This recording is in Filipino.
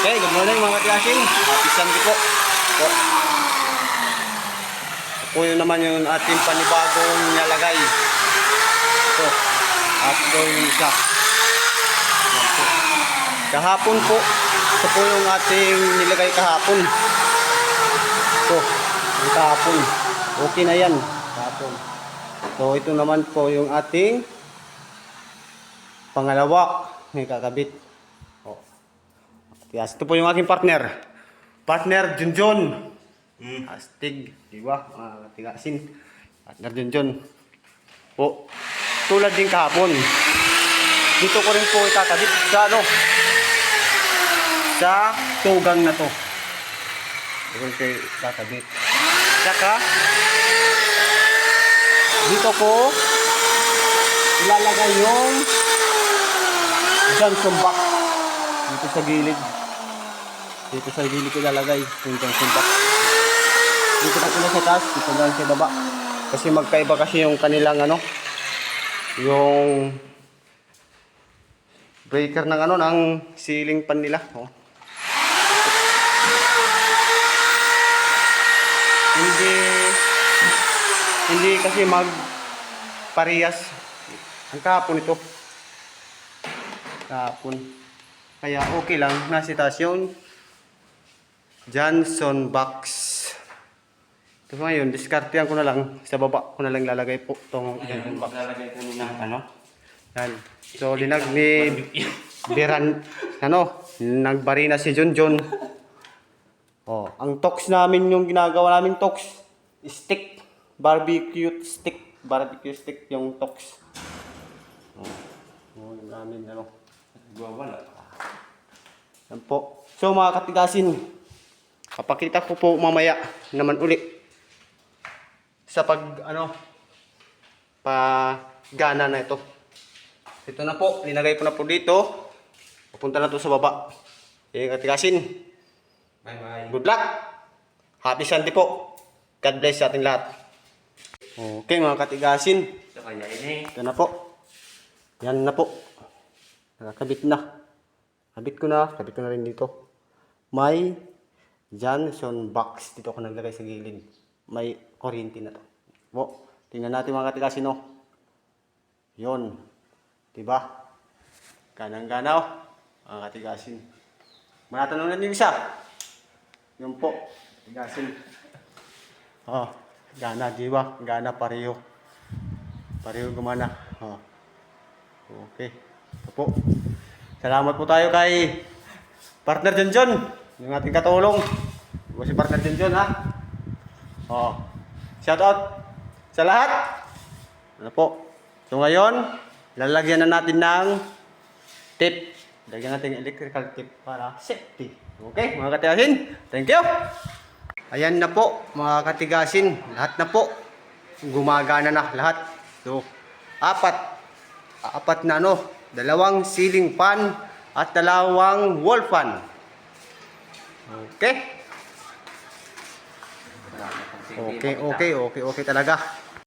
Okay, good morning mga kaklasin. Happy Sunday po. Ito po yun naman yung ating panibagong nilagay. Ito. At ito yung isa. Kahapon po. Ito po yung ating nilagay kahapon. Ito. Yung kahapon. Okay na yan. Kahapon. So ito naman po yung ating pangalawa. May kakabit. Yes, ito po yung aking partner. Partner Junjun. Astig, di ba? Tigasin. Partner Junjun. Po. Tulad din kahapon. Dito ko rin po itatadit sa ano? Sa tugang na to. Dito ko itatadit. Saka dito ko ilalagay yung Johnson box dito sa gilid. Dito sa gilid ko ilalagay yung Johnson box. Dito na sila sa taas, dito lang sa baba. Kasi magkaiba kasi yung kanilang ano, yung breaker ng ano, ng ceiling fan nila. Oh. Hindi kasi magparehas. Ang kahapon ito. Kahapon. Kaya okay lang, nasa taas yung Johnson box. Ito ngayon, diskartehan ko na lang. Sa baba ko na lang lalagay po itong Johnson box. Lalagay ko ng ano? Yan. So, linag ni Biran, ano, nagbari na si Junjun. Oh, ang tox namin yung ginagawa namin tox. Stick. Barbecue stick yung tox. Oh, yung namin, ano. Wala. Yan po. So mga katigasin, papakita ko po mamaya naman uli sa gana na ito. Ito na po, linagay ko na po dito. Pupunta na to sa baba. Okay, katigasin. Bye-bye. Good luck. Happy Sunday po. God bless sa ating lahat. Okay mga katigasin. Ito kaya ini. Ito na po. Yan na po. Nakakabit na. Kabit ko na rin dito. May Johnson box. Dito ako naglagay sa gilid. May kuryente na to. Po, tingnan natin mga katigasin, no. Yun. Diba? Ganang-gana, oh. Mga katigasin. Manatanong yung isa. Yun po. Katigasin. Oh, gana, diba? Gana pareho. Pareho gumana. Oh. Okay. Ito po. Salamat po tayo kay Partner Junjun, yung ating katulong. Ito si Partner Junjun, ha? Oh. Shout out sa lahat. Ano po? So ngayon, lalagyan na natin ng tip. Lagyan natin ng electrical tip para safety. Okay, mga katigasin. Thank you. Ayan na po, mga katigasin. Lahat na po. Gumagana na lahat. So, apat na ano, 2 ceiling fan at 2 wall fan. Okay? Okay talaga.